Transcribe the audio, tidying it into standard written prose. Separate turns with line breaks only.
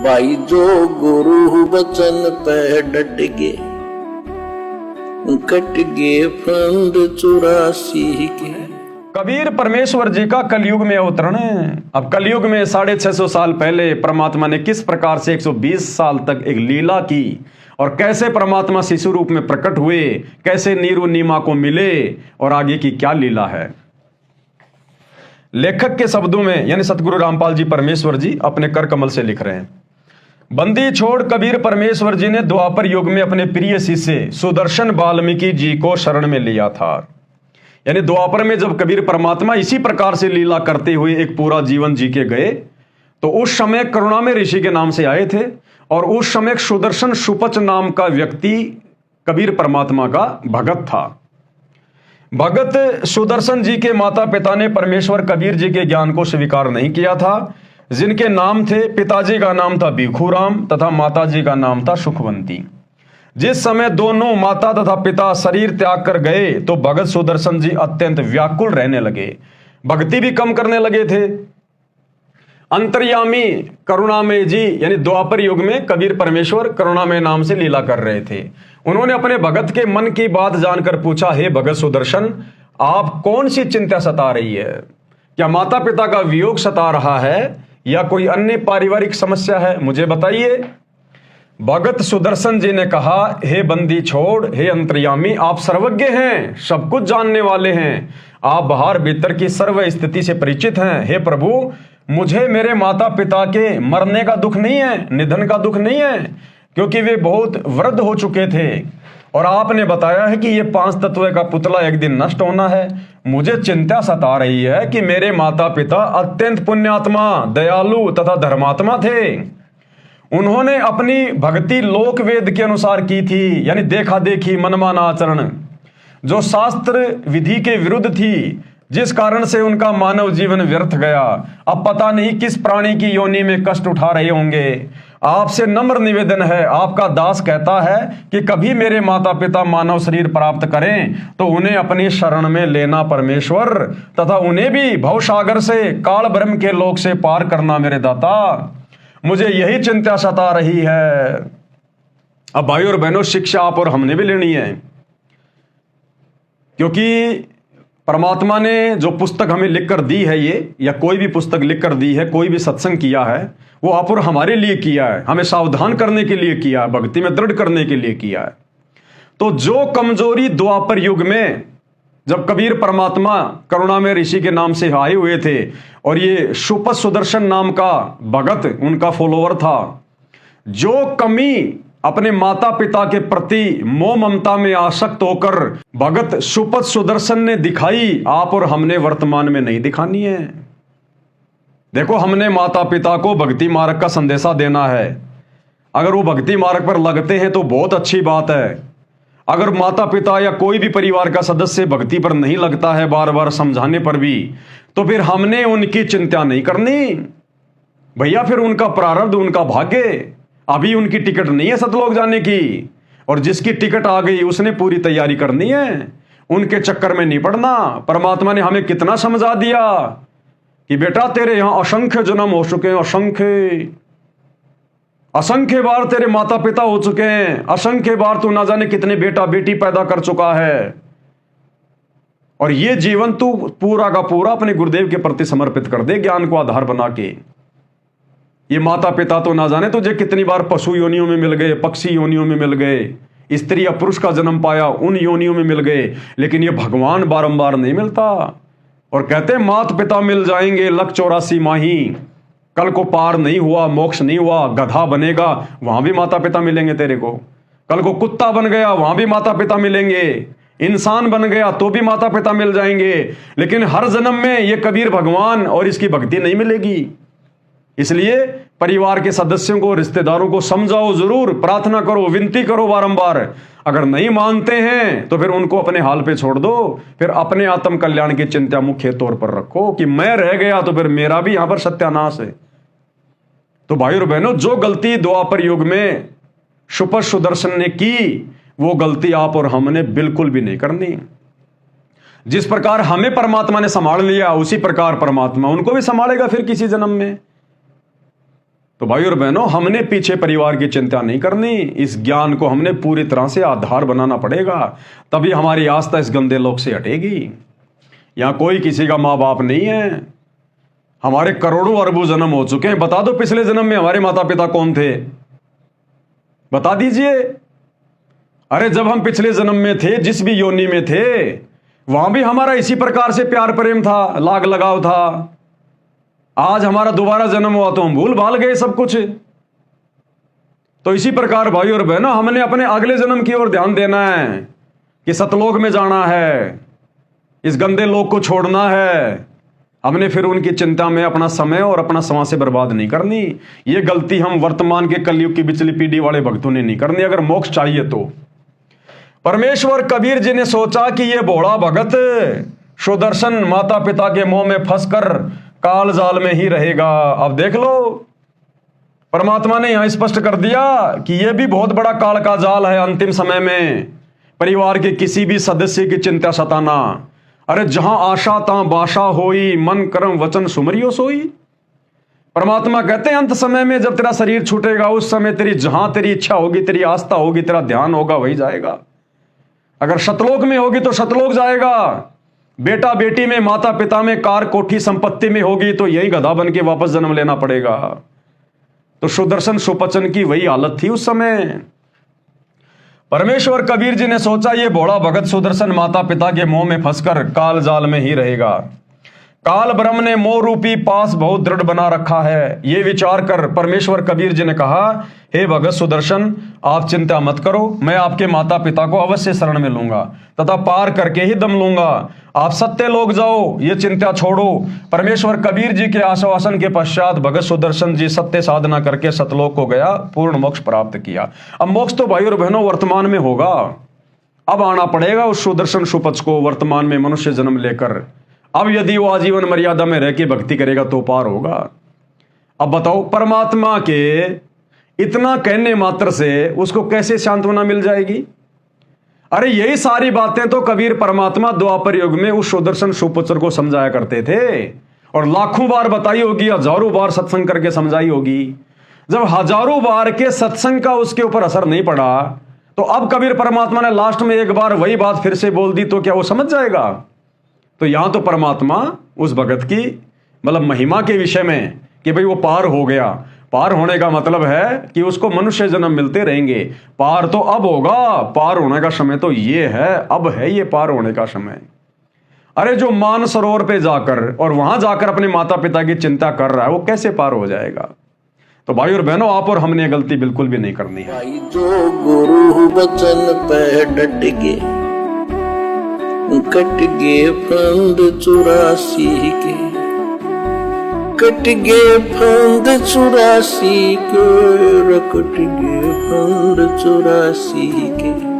भाई जो गुरु बचन पे डट गे, कट गे फंड 84 के।
कबीर परमेश्वर जी का कलयुग में अवतरण है। अब कलयुग में 650 साल पहले परमात्मा ने किस प्रकार से 120 साल तक एक लीला की और कैसे परमात्मा शिशु रूप में प्रकट हुए, कैसे नीरू नीमा को मिले और आगे की क्या लीला है। लेखक के शब्दों में यानी सतगुरु रामपाल जी परमेश्वर जी अपने कर कमल से लिख रहे हैं। बंदी छोड़ कबीर परमेश्वर जी ने द्वापर युग में अपने प्रिय शिष्य सुदर्शन वाल्मीकि जी को शरण में लिया था। यानी द्वापर में जब कबीर परमात्मा इसी प्रकार से लीला करते हुए एक पूरा जीवन जी के गए तो उस समय करुणामय ऋषि के नाम से आए थे और उस समय सुदर्शन सुपच नाम का व्यक्ति कबीर परमात्मा का भगत था। भगत सुदर्शन जी के माता पिता ने परमेश्वर कबीर जी के ज्ञान को स्वीकार नहीं किया था, जिनके नाम थे, पिताजी का नाम था भिखूराम तथा माताजी का नाम था सुखवंती। जिस समय दोनों माता तथा पिता शरीर त्याग कर गए तो भगत सुदर्शन जी अत्यंत व्याकुल रहने लगे, भक्ति भी कम करने लगे थे। अंतर्यामी करुणामय जी यानी द्वापर युग में कबीर परमेश्वर करुणामय नाम से लीला कर रहे थे। उन्होंने अपने भगत के मन की बात जानकर पूछा, हे भगत सुदर्शन, आप कौन सी चिंता सता रही है? क्या माता पिता का वियोग सता रहा है या कोई अन्य पारिवारिक समस्या है? मुझे बताइए। भगत सुदर्शन जी ने कहा, हे बंदी छोड़, हे अंतर्यामी, आप सर्वज्ञ हैं, सब कुछ जानने वाले हैं, आप बाहर भीतर की सर्व स्थिति से परिचित हैं। हे प्रभु, मुझे मेरे माता पिता के मरने का दुख नहीं है, निधन का दुख नहीं है, क्योंकि वे बहुत वृद्ध हो चुके थे और आपने बताया है कि ये 5 तत्व का पुतला एक दिन नष्ट होना है। मुझे चिंता सता रही है कि मेरे माता पिता अत्यंत पुण्यात्मा, दयालु तथा धर्मात्मा थे। उन्होंने अपनी भक्ति लोक वेद के अनुसार की थी, यानी देखा देखी मनमाना आचरण, जो शास्त्र विधि के विरुद्ध थी, जिस कारण से उनका मानव जीवन व्यर्थ गया। अब पता नहीं किस प्राणी की योनि में कष्ट उठा रहे होंगे। आपसे नम्र निवेदन है, आपका दास कहता है कि कभी मेरे माता पिता मानव शरीर प्राप्त करें तो उन्हें अपनी शरण में लेना परमेश्वर, तथा उन्हें भी भवसागर से काल ब्रह्म के लोक से पार करना मेरे दाता। मुझे यही चिंता सता रही है। अब भाई और बहनों, शिक्षा आप और हमने भी लेनी है, क्योंकि परमात्मा ने जो पुस्तक हमें लिखकर दी है, ये या कोई भी पुस्तक लिखकर दी है, कोई भी सत्संग किया है, वो आप और हमारे लिए किया है, हमें सावधान करने के लिए किया है, भक्ति में दृढ़ करने के लिए किया है। तो जो कमजोरी द्वापर युग में जब कबीर परमात्मा करुणामय ऋषि के नाम से आए हुए थे और ये सुपच सुदर्शन नाम का भगत उनका फॉलोवर था, जो कमी अपने माता पिता के प्रति मोह ममता में आसक्त होकर भगत सुपच सुदर्शन ने दिखाई, आप और हमने वर्तमान में नहीं दिखानी है। देखो, हमने माता पिता को भक्ति मार्ग का संदेशा देना है। अगर वो भक्ति मार्ग पर लगते हैं तो बहुत अच्छी बात है। अगर माता पिता या कोई भी परिवार का सदस्य भक्ति पर नहीं लगता है, बार बार समझाने पर भी, तो फिर हमने उनकी चिंता नहीं करनी भैया। फिर उनका प्रारब्ध, उनका भाग्य, अभी उनकी टिकट नहीं है सतलोक जाने की, और जिसकी टिकट आ गई उसने पूरी तैयारी करनी है, उनके चक्कर में नहीं पड़ना। परमात्मा ने हमें कितना समझा दिया कि बेटा तेरे यहां असंख्य जन्म हो चुके हैं, असंख्य बार तेरे माता पिता हो चुके हैं, असंख्य बार तू ना जाने कितने बेटा बेटी पैदा कर चुका है, और ये जीवन तू पूरा का पूरा अपने गुरुदेव के प्रति समर्पित कर दे, ज्ञान को आधार बना के। ये माता पिता तो ना जाने तुझे कितनी बार पशु योनियों में मिल गए, पक्षी योनियों में मिल गए, स्त्री या पुरुष का जन्म पाया उन योनियों में मिल गए, लेकिन ये भगवान बारंबार नहीं मिलता। और कहते माता पिता मिल जाएंगे लख 84 माही, कल को पार नहीं हुआ, मोक्ष नहीं हुआ, गधा बनेगा वहां भी माता पिता मिलेंगे तेरे को, कल को कुत्ता बन गया वहां भी माता पिता मिलेंगे, इंसान बन गया तो भी माता पिता मिल जाएंगे, लेकिन हर जन्म में ये कबीर भगवान और इसकी भक्ति नहीं मिलेगी। इसलिए परिवार के सदस्यों को, रिश्तेदारों को समझाओ जरूर, प्रार्थना करो, विनती करो बारंबार। अगर नहीं मानते हैं तो फिर उनको अपने हाल पे छोड़ दो, फिर अपने आत्म कल्याण की चिंता मुख्य तौर पर रखो कि मैं रह गया तो फिर मेरा भी यहां पर सत्यानाश है। तो भाई और बहनों, जो गलती द्वापर युग में सुपच सुदर्शन ने की, वो गलती आप और हमने बिल्कुल भी नहीं करनी। जिस प्रकार हमें परमात्मा ने संभाल लिया, उसी प्रकार परमात्मा उनको भी संभालेगा फिर किसी जन्म में। तो भाई और बहनों, हमने पीछे परिवार की चिंता नहीं करनी। इस ज्ञान को हमने पूरी तरह से आधार बनाना पड़ेगा, तभी हमारी आस्था इस गंदे लोक से हटेगी। यहां कोई किसी का माँ बाप नहीं है। हमारे करोड़ों अरबों जन्म हो चुके हैं। बता दो पिछले जन्म में हमारे माता पिता कौन थे, बता दीजिए। अरे जब हम पिछले जन्म में थे, जिस भी योनि में थे, वहां भी हमारा इसी प्रकार से प्यार प्रेम था, लाग लगाव था। आज हमारा दोबारा जन्म हुआ तो हम भूल भाल गए सब कुछ। तो इसी प्रकार भाई और बहनों, हमने अपने अगले जन्म की ओर ध्यान देना है कि सतलोक में जाना है, इस गंदे लोक को छोड़ना है। हमने फिर उनकी चिंता में अपना समय और अपना समाज से बर्बाद नहीं करनी। ये गलती हम वर्तमान के कलयुग की पिछली पीढ़ी वाले भक्तों ने नहीं करनी अगर मोक्ष चाहिए तो। परमेश्वर कबीर जी ने सोचा कि ये भोला भगत सुदर्शन माता पिता के मोह में फंसकर काल जाल में ही रहेगा। अब देख लो, परमात्मा ने यहां स्पष्ट कर दिया कि यह भी बहुत बड़ा काल का जाल है। अंतिम समय में परिवार के किसी भी सदस्य की चिंता सताना। अरे जहां आशा तां बाशा होई, मन कर्म वचन सुमरियो सोई। परमात्मा कहते हैं अंत समय में जब तेरा शरीर छूटेगा, उस समय तेरी जहां तेरी इच्छा होगी, तेरी आस्था होगी, तेरा ध्यान होगा, वही जाएगा। अगर सतलोक में होगी तो सतलोक जाएगा। बेटा बेटी में, माता पिता में, कार कोठी संपत्ति में होगी तो यही गधा बन के वापस जन्म लेना पड़ेगा। तो सुदर्शन सुपचन की वही हालत थी उस समय। परमेश्वर कबीर जी ने सोचा ये भोला भगत सुदर्शन माता पिता के मोह में फंसकर काल जाल में ही रहेगा। काल ब्रह्म ने मोह रूपी पास बहुत दृढ़ बना रखा है। ये विचार कर परमेश्वर कबीर जी ने कहा, हे भगत सुदर्शन, आप चिंता मत करो, मैं आपके माता पिता को अवश्य शरण में लूंगा तथा पार करके ही दम लूंगा। आप सत्य लोग जाओ, ये चिंता छोड़ो। परमेश्वर कबीर जी के आश्वासन के पश्चात भगत सुदर्शन जी सत्य साधना करके सतलोक को गया, पूर्ण मोक्ष प्राप्त किया। अब मोक्ष तो भाई और बहनों वर्तमान में होगा। अब आना पड़ेगा उस सुदर्शन सुपच को वर्तमान में मनुष्य जन्म लेकर। अब यदि वो आजीवन मर्यादा में रह के भक्ति करेगा तो पार होगा। अब बताओ, परमात्मा के इतना कहने मात्र से उसको कैसे सांत्वना मिल जाएगी? अरे यही सारी बातें तो कबीर परमात्मा द्वापर युग में उस सुदर्शन सुपुत्र को समझाया करते थे, और लाखों बार बताई होगी, हजारों बार सत्संग करके समझाई होगी। जब हजारों बार के सत्संग का उसके ऊपर असर नहीं पड़ा, तो अब कबीर परमात्मा ने लास्ट में एक बार वही बात फिर से बोल दी, तो क्या वो समझ जाएगा? तो यहां तो परमात्मा उस भगत की मतलब महिमा के विषय में कि भाई वो पार हो गया। पार होने का मतलब है कि उसको मनुष्य जन्म मिलते रहेंगे। पार तो अब होगा, पार होने का समय तो ये है, अब है ये पार होने का समय। अरे जो मान सरोवर पे जाकर और वहां जाकर अपने माता पिता की चिंता कर रहा है, वो कैसे पार हो जाएगा? तो भाई और बहनों, आप और हमने गलती बिल्कुल भी नहीं करनी है।
भाई जो गुरु बचन पे डट गे, कट गे फंद 84 के, कट गे फंद 84 के, कट गे फंद 84 के।